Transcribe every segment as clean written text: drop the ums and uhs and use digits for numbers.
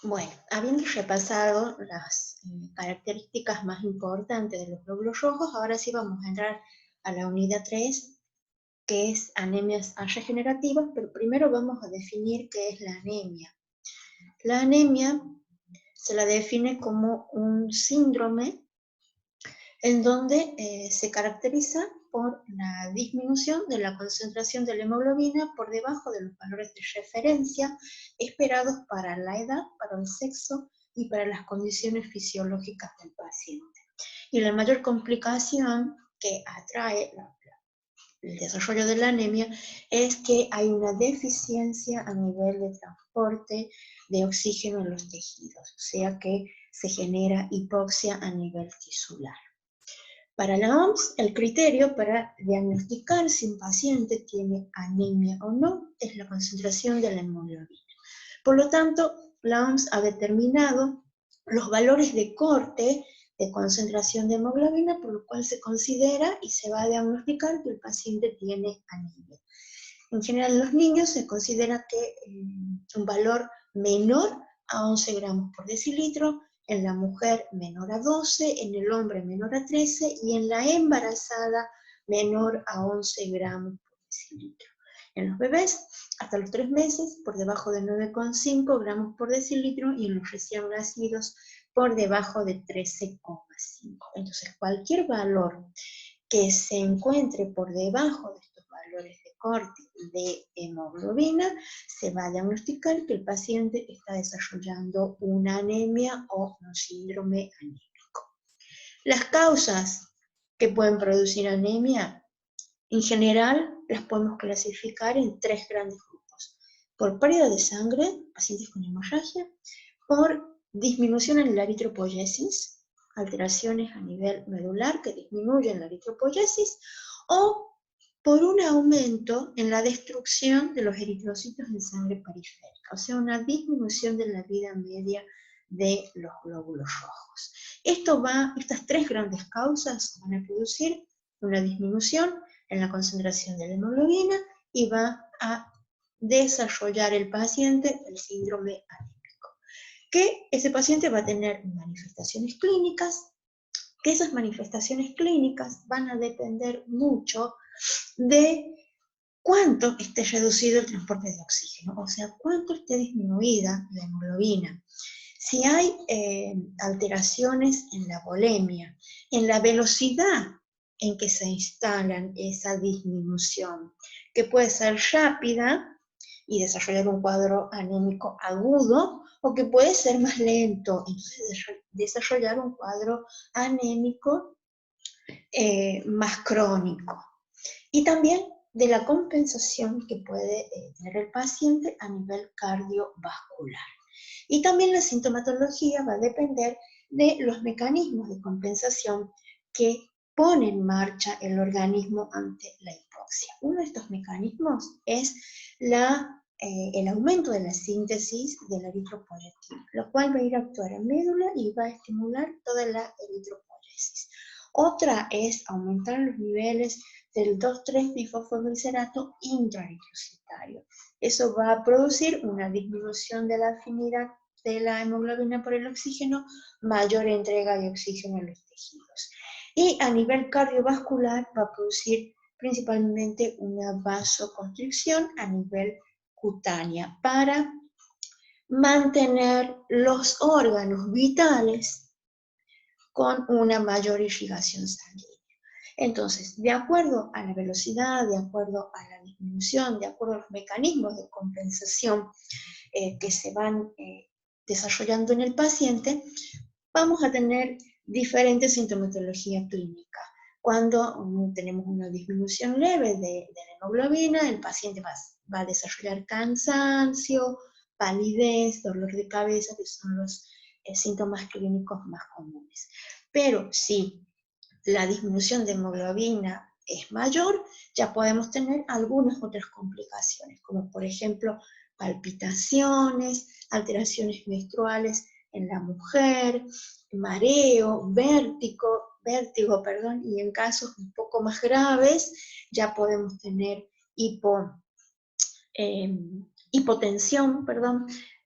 Bueno, habiendo repasado las características más importantes de los glóbulos rojos, ahora sí vamos a entrar a la unidad 3, que es anemias regenerativas, pero primero vamos a definir qué es la anemia. La anemia se la define como un síndrome en donde se caracteriza por la disminución de la concentración de la hemoglobina por debajo de los valores de referencia esperados para la edad, para el sexo y para las condiciones fisiológicas del paciente. Y la mayor complicación que atrae el desarrollo de la anemia es que hay una deficiencia a nivel de transporte de oxígeno en los tejidos, o sea que se genera hipoxia a nivel tisular. Para la OMS, el criterio para diagnosticar si un paciente tiene anemia o no es la concentración de la hemoglobina. Por lo tanto, la OMS ha determinado los valores de corte de concentración de hemoglobina, por lo cual se considera y se va a diagnosticar que el paciente tiene anemia. En general, en los niños se considera que un valor menor a 11 gramos por decilitro, en la mujer menor a 12, en el hombre menor a 13 y en la embarazada menor a 11 gramos por decilitro. En los bebés, hasta los 3 meses, por debajo de 9,5 gramos por decilitro y en los recién nacidos, por debajo de 13,5. Entonces, cualquier valor que se encuentre por debajo de estos valores de corte de hemoglobina, se va a diagnosticar que el paciente está desarrollando una anemia o un síndrome anémico. Las causas que pueden producir anemia, en general, las podemos clasificar en 3 grandes grupos. Por pérdida de sangre, pacientes con hemorragia, por disminución en la eritropoyesis, alteraciones a nivel medular que disminuyen la eritropoyesis, o por un aumento en la destrucción de los eritrocitos en sangre periférica, o sea, una disminución de la vida media de los glóbulos rojos. Estas 3 grandes causas van a producir una disminución en la concentración de la hemoglobina y va a desarrollar el paciente el síndrome anémico. Que ese paciente va a tener manifestaciones clínicas, que esas manifestaciones clínicas van a depender mucho de cuánto esté reducido el transporte de oxígeno, o sea, cuánto esté disminuida la hemoglobina. Si hay alteraciones en la volemia, en la velocidad en que se instalan esa disminución, que puede ser rápida y desarrollar un cuadro anémico agudo, o que puede ser más lento, entonces desarrollar un cuadro anémico más crónico. Y también de la compensación que puede tener el paciente a nivel cardiovascular. Y también la sintomatología va a depender de los mecanismos de compensación que pone en marcha el organismo ante la hipoxia. Uno de estos mecanismos es el aumento de la síntesis de la eritropoyetina, lo cual va a ir a actuar en médula y va a estimular toda la eritropoyesis. Otra es aumentar los niveles del 2,3-difosfoglicerato intraeritrocitario. Eso va a producir una disminución de la afinidad de la hemoglobina por el oxígeno, mayor entrega de oxígeno a los tejidos. Y a nivel cardiovascular va a producir principalmente una vasoconstricción a nivel cutánea para mantener los órganos vitales con una mayor irrigación sanguínea. Entonces, de acuerdo a la velocidad, de acuerdo a la disminución, de acuerdo a los mecanismos de compensación que se van desarrollando en el paciente, vamos a tener diferentes sintomatologías clínicas. Cuando tenemos una disminución leve de la hemoglobina, el paciente va a desarrollar cansancio, palidez, dolor de cabeza, que son los síntomas clínicos más comunes. Pero si la disminución de hemoglobina es mayor, ya podemos tener algunas otras complicaciones, como por ejemplo palpitaciones, alteraciones menstruales en la mujer, mareo, vértigo, y en casos un poco más graves ya podemos tener hipotensión,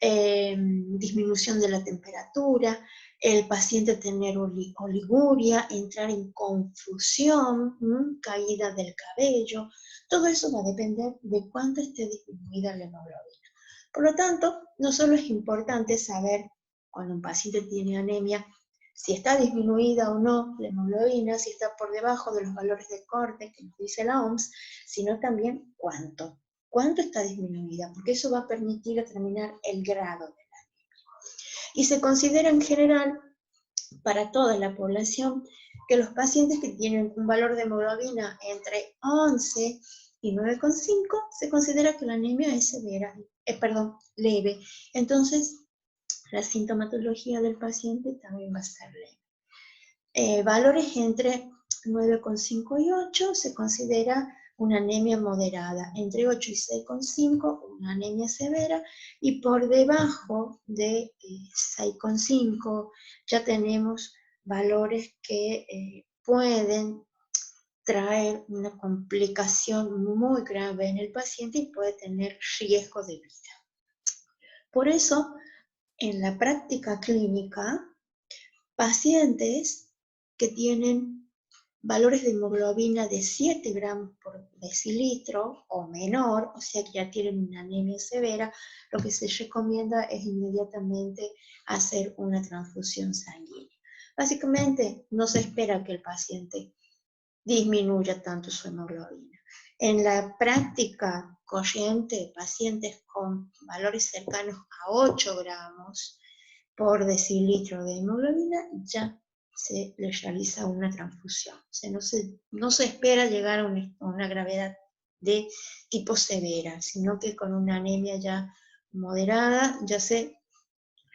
disminución de la temperatura, el paciente tener oliguria, entrar en confusión, caída del cabello. Todo eso va a depender de cuánto esté disminuida la hemoglobina. Por lo tanto, no solo es importante saber cuando un paciente tiene anemia, si está disminuida o no la hemoglobina, si está por debajo de los valores de corte que nos dice la OMS, sino también cuánto está disminuida, porque eso va a permitir determinar el grado de la anemia. Y se considera en general, para toda la población, que los pacientes que tienen un valor de hemoglobina entre 11 y 9,5, se considera que la anemia es leve. Entonces, la sintomatología del paciente también va a ser leve. Valores entre 9,5 y 8 se considera una anemia moderada, entre 8 y 6,5 una anemia severa, y por debajo de 6,5 ya tenemos valores que pueden traer una complicación muy grave en el paciente y puede tener riesgo de vida. Por eso, en la práctica clínica, pacientes que tienen valores de hemoglobina de 7 gramos por decilitro o menor, o sea que ya tienen una anemia severa, lo que se recomienda es inmediatamente hacer una transfusión sanguínea. Básicamente, no se espera que el paciente disminuya tanto su hemoglobina. En la práctica corriente, pacientes con valores cercanos a 8 gramos por decilitro de hemoglobina, ya se le realiza una transfusión. O sea, no se espera llegar a una gravedad de tipo severa, sino que con una anemia ya moderada ya se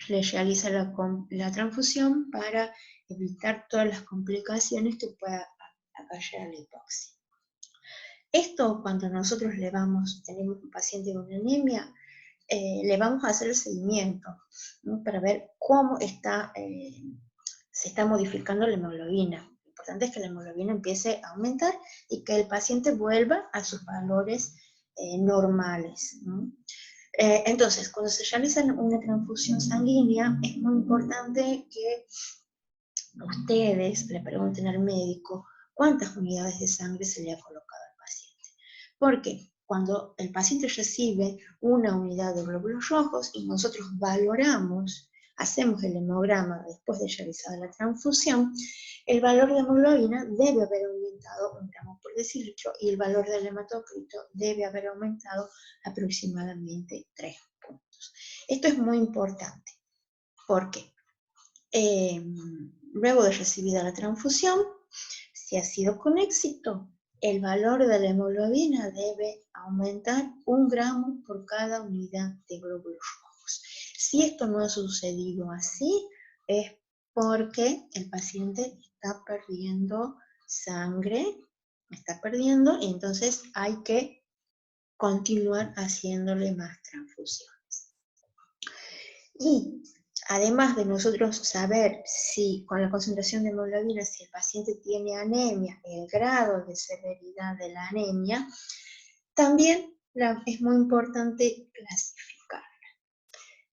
le realiza la transfusión para evitar todas las complicaciones que pueda acarrear la hipoxia. Esto, cuando nosotros tenemos un paciente con anemia, le vamos a hacer el seguimiento, ¿no? Para ver cómo se está modificando la hemoglobina. Lo importante es que la hemoglobina empiece a aumentar y que el paciente vuelva a sus valores normales, ¿no? Entonces, cuando se realiza una transfusión sanguínea, es muy importante que ustedes le pregunten al médico cuántas unidades de sangre se le ha colocado al paciente. Porque cuando el paciente recibe una unidad de glóbulos rojos y nosotros hacemos el hemograma después de realizada la transfusión, el valor de hemoglobina debe haber aumentado 1 gramo por decilitro y el valor del hematocrito debe haber aumentado aproximadamente 3 puntos. Esto es muy importante porque luego de recibida la transfusión, si ha sido con éxito, el valor de la hemoglobina debe aumentar 1 gramo por cada unidad de glóbulos rojos. Si esto no ha sucedido así, es porque el paciente está perdiendo sangre, y entonces hay que continuar haciéndole más transfusiones. Y además de nosotros saber si con la concentración de hemoglobina, si el paciente tiene anemia, el grado de severidad de la anemia, también es muy importante clasificarla.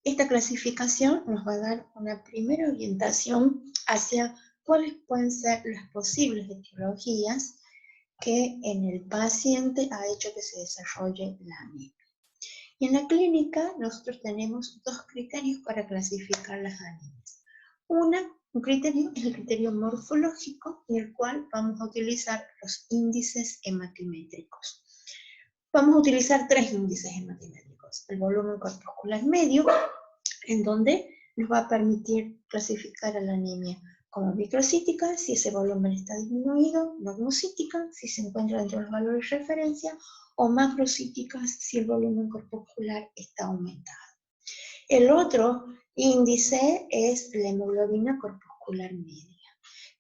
Esta clasificación nos va a dar una primera orientación hacia cuáles pueden ser las posibles etiologías que en el paciente ha hecho que se desarrolle la anemia. Y en la clínica nosotros tenemos 2 criterios para clasificar las anemias. Un criterio es el criterio morfológico, en el cual vamos a utilizar los índices hematimétricos. Vamos a utilizar 3 índices hematimétricos. El volumen corpuscular medio, en donde nos va a permitir clasificar a la anemia como microcítica, si ese volumen está disminuido, normocítica, si se encuentra dentro de los valores de referencia, o macrocíticas si el volumen corpuscular está aumentado. El otro índice es la hemoglobina corpuscular media,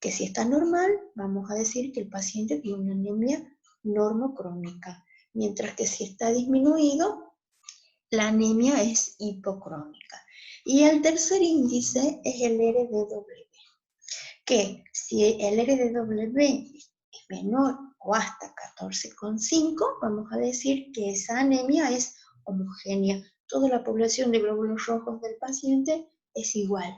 que si está normal, vamos a decir que el paciente tiene una anemia normocrónica, mientras que si está disminuido, la anemia es hipocrónica. Y el tercer índice es el RDW, que si el RDW es menor o hasta 14,5, vamos a decir que esa anemia es homogénea toda la población de glóbulos rojos del paciente es igual.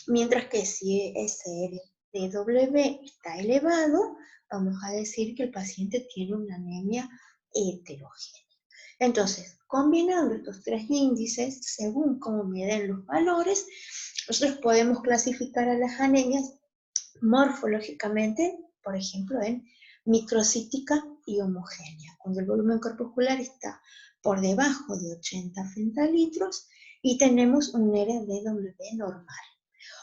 Mientras que si SRTW está elevado, vamos a decir que el paciente tiene una anemia heterogénea. Entonces, combinando estos tres índices, según cómo me den los valores, nosotros podemos clasificar a las anemias morfológicamente, por ejemplo, en microcítica y homogénea, cuando el volumen corpuscular está por debajo de 80 femtolitros y tenemos un RDW normal.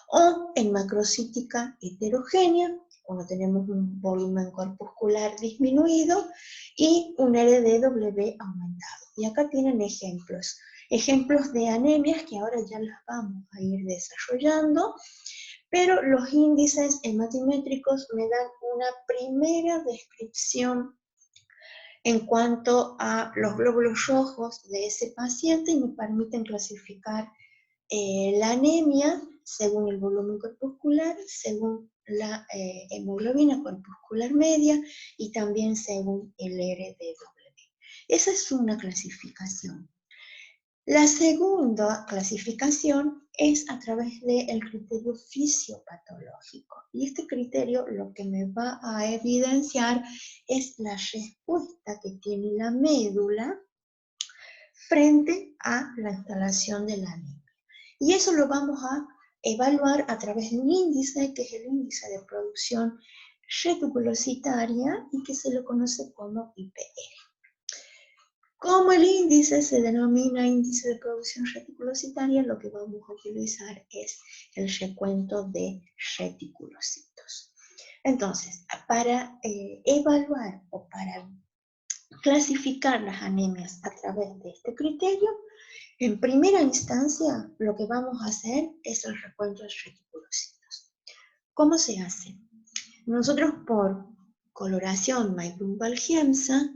O en macrocítica heterogénea, cuando tenemos un volumen corpuscular disminuido y un RDW aumentado. Y acá tienen ejemplos de anemias que ahora ya las vamos a ir desarrollando, pero los índices hematimétricos me dan una primera descripción en cuanto a los glóbulos rojos de ese paciente y me permiten clasificar la anemia según el volumen corpuscular, según la hemoglobina corpuscular media y también según el RDW. Esa es una clasificación. La segunda clasificación es a través del criterio fisiopatológico. Y este criterio lo que me va a evidenciar es la respuesta que tiene la médula frente a la instalación de la anemia. Y eso lo vamos a evaluar a través de un índice, que es el índice de producción reticulocitaria y que se lo conoce como IPR. Como el índice se denomina índice de producción reticulocitaria, lo que vamos a utilizar es el recuento de reticulocitos. Entonces, para evaluar o para clasificar las anemias a través de este criterio, en primera instancia lo que vamos a hacer es el recuento de reticulocitos. ¿Cómo se hace? Nosotros por coloración Maiprum-Balgiemsa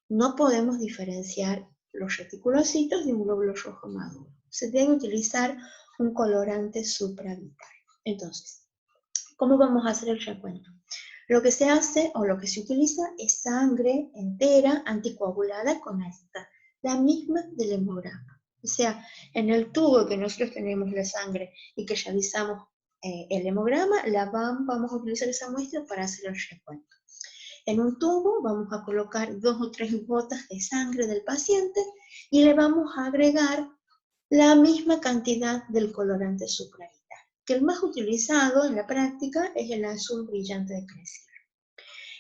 no podemos diferenciar los reticulocitos de un glóbulo rojo maduro. Se debe utilizar un colorante supravital. Entonces, ¿cómo vamos a hacer el recuento? Lo que se hace o lo que se utiliza es sangre entera anticoagulada con esta, la misma del hemograma. O sea, en el tubo que nosotros tenemos la sangre y que realizamos el hemograma, vamos a utilizar esa muestra para hacer el recuento. En un tubo vamos a colocar 2 o 3 gotas de sangre del paciente y le vamos a agregar la misma cantidad del colorante supravital, que el más utilizado en la práctica es el azul brillante de Crecil.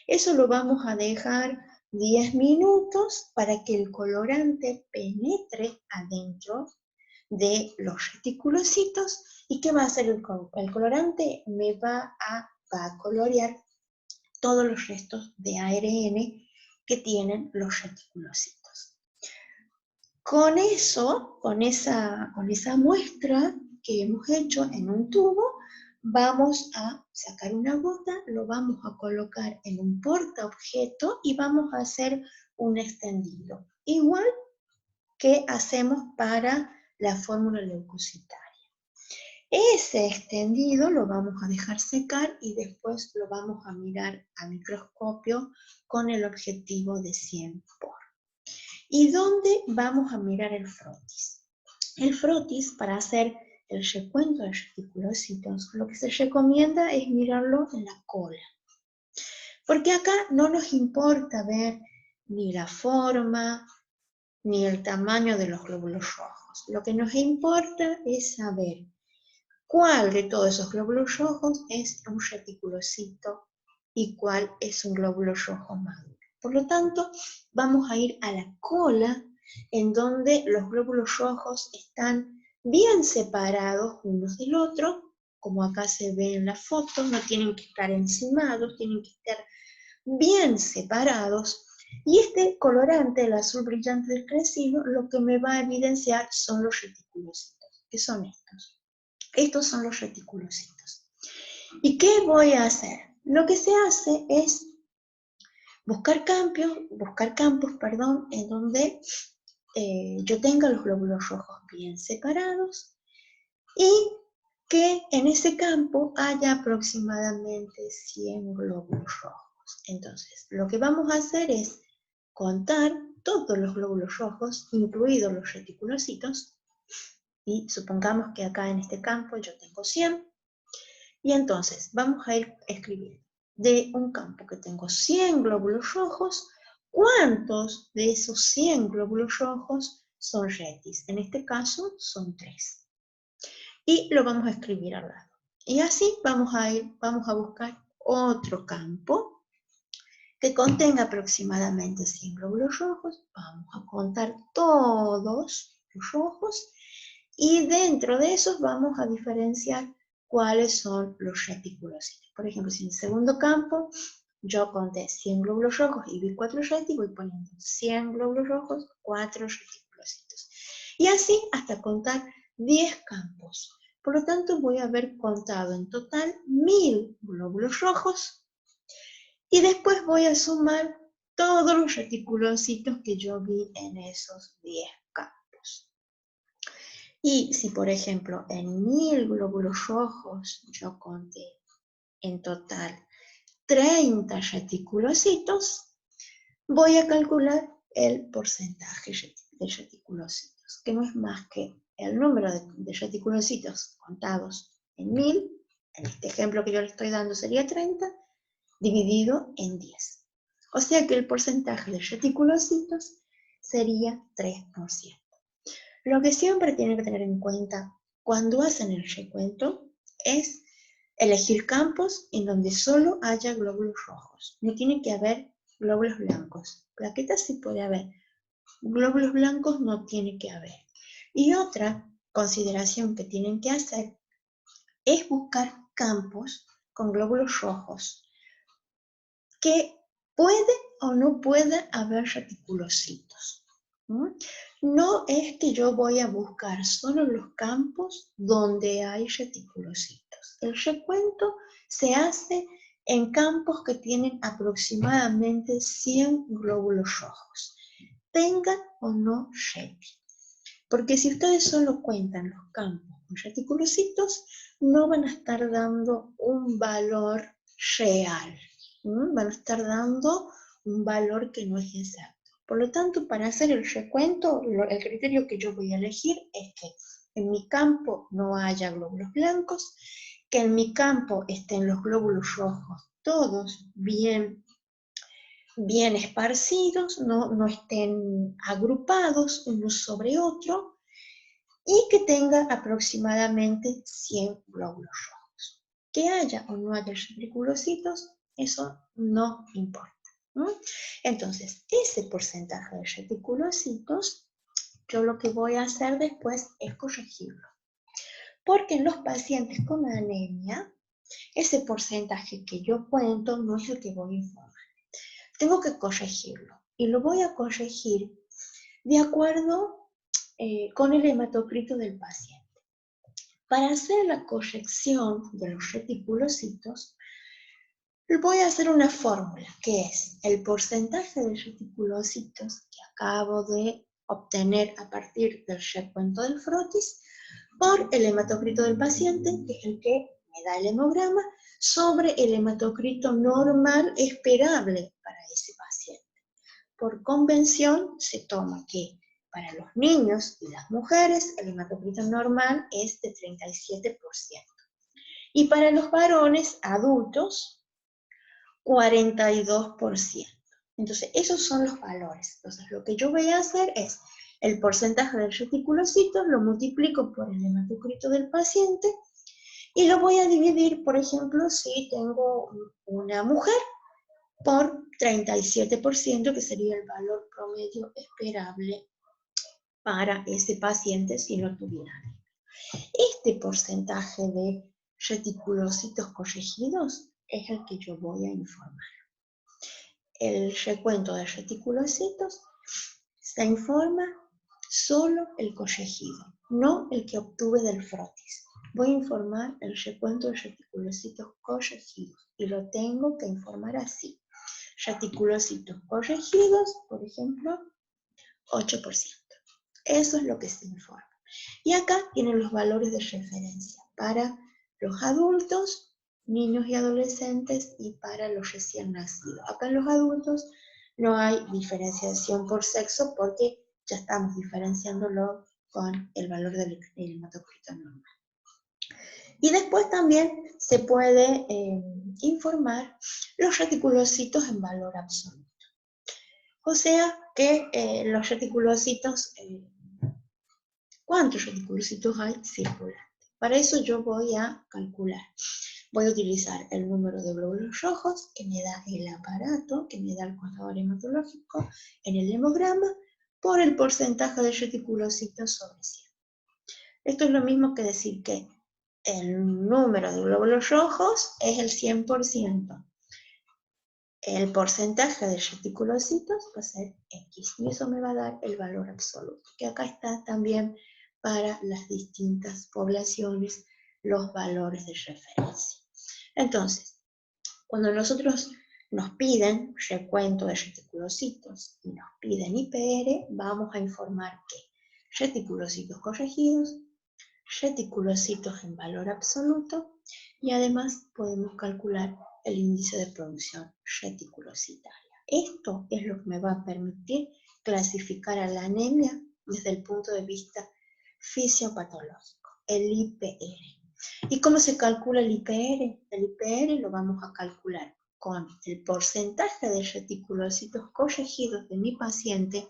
Eso lo vamos a dejar 10 minutos para que el colorante penetre adentro de los reticulocitos. ¿Y qué va a hacer el colorante? Me va a colorear todos los restos de ARN que tienen los reticulocitos. Con eso, con esa muestra que hemos hecho en un tubo, vamos a sacar una gota, lo vamos a colocar en un portaobjeto y vamos a hacer un extendido, igual que hacemos para la fórmula leucocitaria. Ese extendido lo vamos a dejar secar y después lo vamos a mirar a microscopio con el objetivo de 100 por. ¿Y dónde vamos a mirar el frotis? El frotis, para hacer el recuento de reticulocitos, lo que se recomienda es mirarlo en la cola. Porque acá no nos importa ver ni la forma, ni el tamaño de los glóbulos rojos. Lo que nos importa es saber cuál de todos esos glóbulos rojos es un reticulocito y cuál es un glóbulo rojo maduro. Por lo tanto, vamos a ir a la cola, en donde los glóbulos rojos están bien separados unos del otro, como acá se ve en la foto, no tienen que estar encimados, tienen que estar bien separados. Y este colorante, el azul brillante del Crecil, lo que me va a evidenciar son los reticulocitos, que son estos. Estos son los reticulocitos. ¿Y qué voy a hacer? Lo que se hace es buscar campos, en donde yo tenga los glóbulos rojos bien separados y que en ese campo haya aproximadamente 100 glóbulos rojos. Entonces, lo que vamos a hacer es contar todos los glóbulos rojos, incluidos los reticulocitos, y supongamos que acá en este campo yo tengo 100, y entonces vamos a ir escribiendo de un campo que tengo 100 glóbulos rojos, ¿cuántos de esos 100 glóbulos rojos son retis? En este caso son 3. Y lo vamos a escribir al lado. Y así vamos a buscar otro campo que contenga aproximadamente 100 glóbulos rojos. Vamos a contar todos los rojos y dentro de esos vamos a diferenciar cuáles son los reticulocitos. Por ejemplo, si en el segundo campo yo conté 100 glóbulos rojos y vi 4 retis, voy poniendo 100 glóbulos rojos, 4 reticulocitos. Y así hasta contar 10 campos. Por lo tanto, voy a haber contado en total 1000 glóbulos rojos y después voy a sumar todos los reticulocitos que yo vi en esos 10 campos. Y si, por ejemplo, en 1000 glóbulos rojos yo conté en total 30 reticulocitos, voy a calcular el porcentaje de reticulocitos, que no es más que el número de reticulocitos contados en 1000, en este ejemplo que yo le estoy dando sería 30, dividido en 10. O sea que el porcentaje de reticulocitos sería 3%. Lo que siempre tienen que tener en cuenta cuando hacen el recuento es elegir campos en donde solo haya glóbulos rojos. No tiene que haber glóbulos blancos. Plaquetas sí puede haber. Glóbulos blancos no tiene que haber. Y otra consideración que tienen que hacer es buscar campos con glóbulos rojos que puede o no puede haber reticulocitos. No es que yo voy a buscar solo los campos donde hay reticulocitos. El recuento se hace en campos que tienen aproximadamente 100 glóbulos rojos, tengan o no reti. Porque si ustedes solo cuentan los campos con reticulocitos, no van a estar dando un valor real. Van a estar dando un valor que no es exacto. Por lo tanto, para hacer el recuento, el criterio que yo voy a elegir es que en mi campo no haya glóbulos blancos, que en mi campo estén los glóbulos rojos todos bien esparcidos, no estén agrupados uno sobre otro, y que tenga aproximadamente 100 glóbulos rojos. Que haya o no haya reticulocitos, eso no importa. Entonces, ese porcentaje de reticulocitos, yo lo que voy a hacer después es corregirlo. Porque en los pacientes con anemia, ese porcentaje que yo cuento no es el que voy a informar. Tengo que corregirlo. Y lo voy a corregir de acuerdo con el hematocrito del paciente. Para hacer la corrección de los reticulocitos, voy a hacer una fórmula, que es el porcentaje de reticulocitos que acabo de obtener a partir del recuento del frotis por el hematocrito del paciente, que es el que me da el hemograma, sobre el hematocrito normal esperable para ese paciente. Por convención se toma que para los niños y las mujeres el hematocrito normal es de 37%. Y para los varones adultos, 42%. Entonces, esos son los valores. Entonces, lo que yo voy a hacer es el porcentaje de reticulocitos, lo multiplico por el hematocrito del paciente y lo voy a dividir, por ejemplo, si tengo una mujer, por 37%, que sería el valor promedio esperable para ese paciente si no tuviera anemia. Este porcentaje de reticulocitos corregidos es el que yo voy a informar. El recuento de reticulocitos se informa solo el corregido, no el que obtuve del frotis. Voy a informar el recuento de reticulocitos corregidos y lo tengo que informar así. Reticulocitos corregidos, por ejemplo, 8%. Eso es lo que se informa. Y acá tienen los valores de referencia para los adultos, niños y adolescentes y para los recién nacidos. Acá en los adultos No hay diferenciación por sexo porque ya estamos diferenciándolo con el valor del hematocrito normal. Y después también se puede informar los reticulocitos en valor absoluto. O sea que los reticulocitos, ¿cuántos reticulocitos hay circulantes? Para eso yo voy a calcular. Voy a utilizar el número de glóbulos rojos que me da el aparato, que me da el contador hematológico en el hemograma, por el porcentaje de reticulocitos sobre 100. Esto es lo mismo que decir que el número de glóbulos rojos es el 100%. El porcentaje de reticulocitos va a ser X, y eso me va a dar el valor absoluto, que acá está también para las distintas poblaciones los valores de referencia. Entonces, cuando nosotros nos piden recuento de reticulocitos y nos piden IPR, vamos a informar que reticulocitos corregidos, reticulocitos en valor absoluto, y además podemos calcular el índice de producción reticulocitaria. Esto es lo que me va a permitir clasificar a la anemia desde el punto de vista fisiopatológico, el IPR. ¿Y cómo se calcula el IPR? El IPR lo vamos a calcular con el porcentaje de reticulocitos corregidos de mi paciente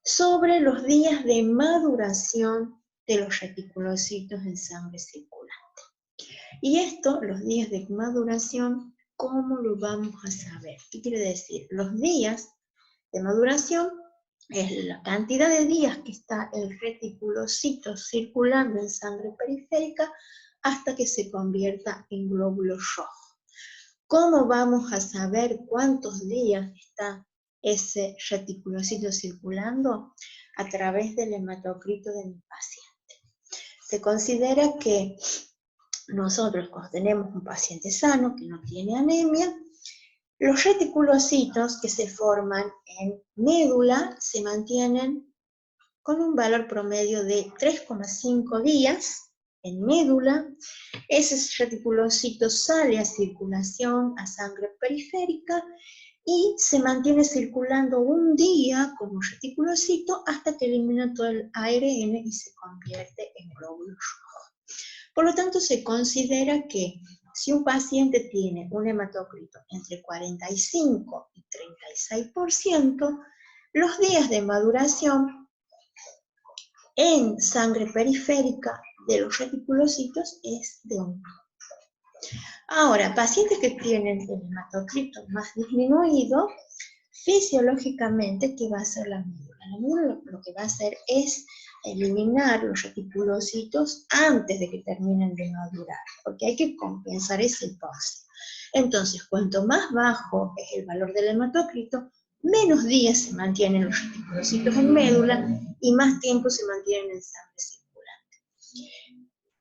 sobre los días de maduración de los reticulocitos en sangre circulante. Y esto, los días de maduración, ¿cómo lo vamos a saber? ¿Qué quiere decir? Los días de maduración es la cantidad de días que está el reticulocito circulando en sangre periférica hasta que se convierta en glóbulo rojo. ¿Cómo vamos a saber cuántos días está ese reticulocito circulando? A través del hematocrito de mi paciente. Se considera que nosotros, cuando tenemos un paciente sano que no tiene anemia, los reticulocitos que se forman en médula se mantienen con un valor promedio de 3,5 días en médula. Ese reticulocito sale a circulación, a sangre periférica, y se mantiene circulando un día como reticulocito hasta que elimina todo el ARN y se convierte en glóbulos rojos. Por lo tanto, se considera que si un paciente tiene un hematocrito entre 45 y 36%, los días de maduración en sangre periférica de los reticulocitos es de 1. Ahora, pacientes que tienen el hematocrito más disminuido, fisiológicamente, ¿qué va a hacer la médula? La médula lo que va a hacer es eliminar los reticulocitos antes de que terminen de madurar, porque hay que compensar ese espacio. Entonces, cuanto más bajo es el valor del hematocrito, menos días se mantienen los reticulocitos en médula y más tiempo se mantienen en sangre circulante.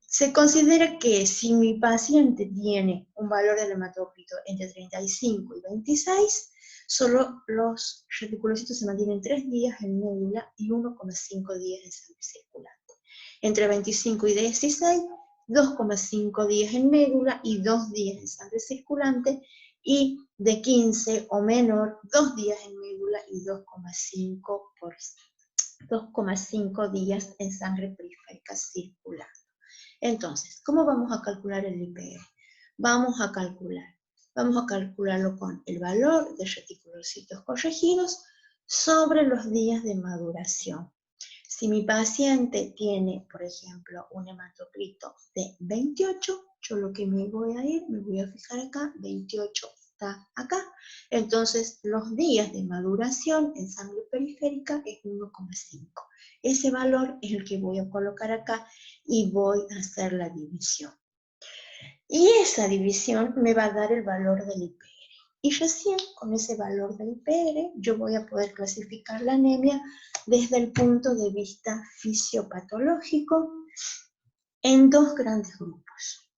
Se considera que si mi paciente tiene un valor del hematocrito entre 35 y 26, solo los reticulocitos se mantienen 3 días en médula y 1,5 días en sangre circulante. Entre 25 y 16, 2,5 días en médula y 2 días en sangre circulante, y de 15 o menor, 2 días en médula y 2,5 días en sangre periférica circulante. Entonces, ¿cómo vamos a calcular el IPR? Vamos a calcularlo con el valor de reticulocitos corregidos sobre los días de maduración. Si mi paciente tiene, por ejemplo, un hematocrito de 28, yo lo que me voy a fijar acá, 28 está acá. Entonces, los días de maduración en sangre periférica es 1,5. Ese valor es el que voy a colocar acá y voy a hacer la división. Y esa división me va a dar el valor del IPR. Y recién con ese valor del IPR yo voy a poder clasificar la anemia desde el punto de vista fisiopatológico en dos grandes grupos.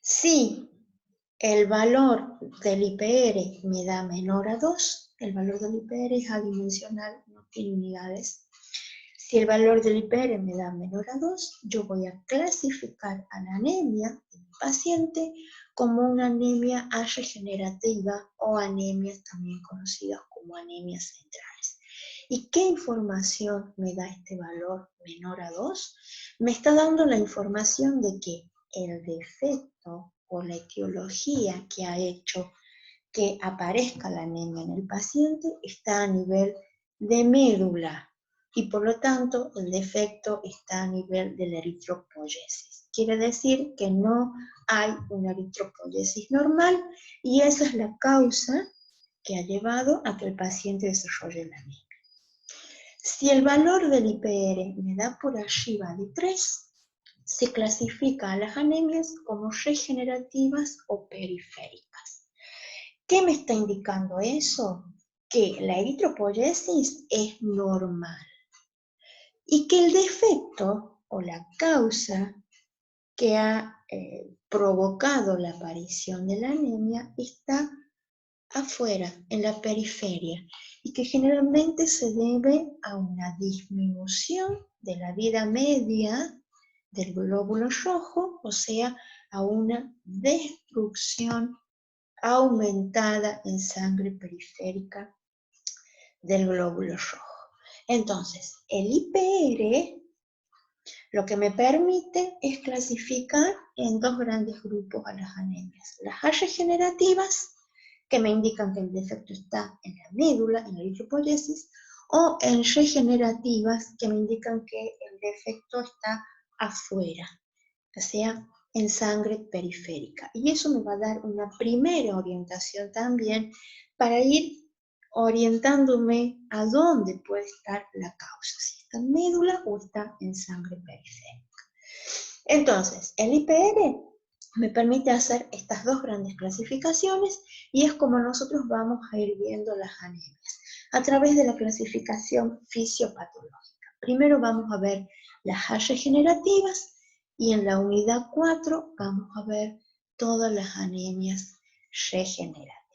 Si el valor del IPR me da menor a 2, el valor del IPR es adimensional, no tiene unidades. Si el valor del IPR me da menor a 2, yo voy a clasificar a la anemia del paciente como una anemia regenerativa o anemias también conocidas como anemias centrales. ¿Y qué información me da este valor menor a 2? Me está dando la información de que el defecto o la etiología que ha hecho que aparezca la anemia en el paciente está a nivel de médula y por lo tanto el defecto está a nivel de la eritropoyesis. Quiere decir que no hay una eritropoyesis normal y esa es la causa que ha llevado a que el paciente desarrolle la anemia. Si el valor del IPR me da por arriba de 3, se clasifica a las anemias como regenerativas o periféricas. ¿Qué me está indicando eso? Que la eritropoyesis es normal y que el defecto o la causa que ha provocado la aparición de la anemia está afuera, en la periferia, y que generalmente se debe a una disminución de la vida media del glóbulo rojo, o sea, a una destrucción aumentada en sangre periférica del glóbulo rojo. Entonces, el IPR lo que me permite es clasificar en dos grandes grupos a las anemias. Las regenerativas, que me indican que el defecto está en la médula, en la eritropoyesis, o en regenerativas, que me indican que el defecto está afuera, o sea, en sangre periférica. Y eso me va a dar una primera orientación también para ir orientándome a dónde puede estar la causa, si está en médula o está en sangre periférica. Entonces, el IPR me permite hacer estas dos grandes clasificaciones y es como nosotros vamos a ir viendo las anemias a través de la clasificación fisiopatológica. Primero vamos a ver las regenerativas y en la unidad 4 vamos a ver todas las anemias regenerativas.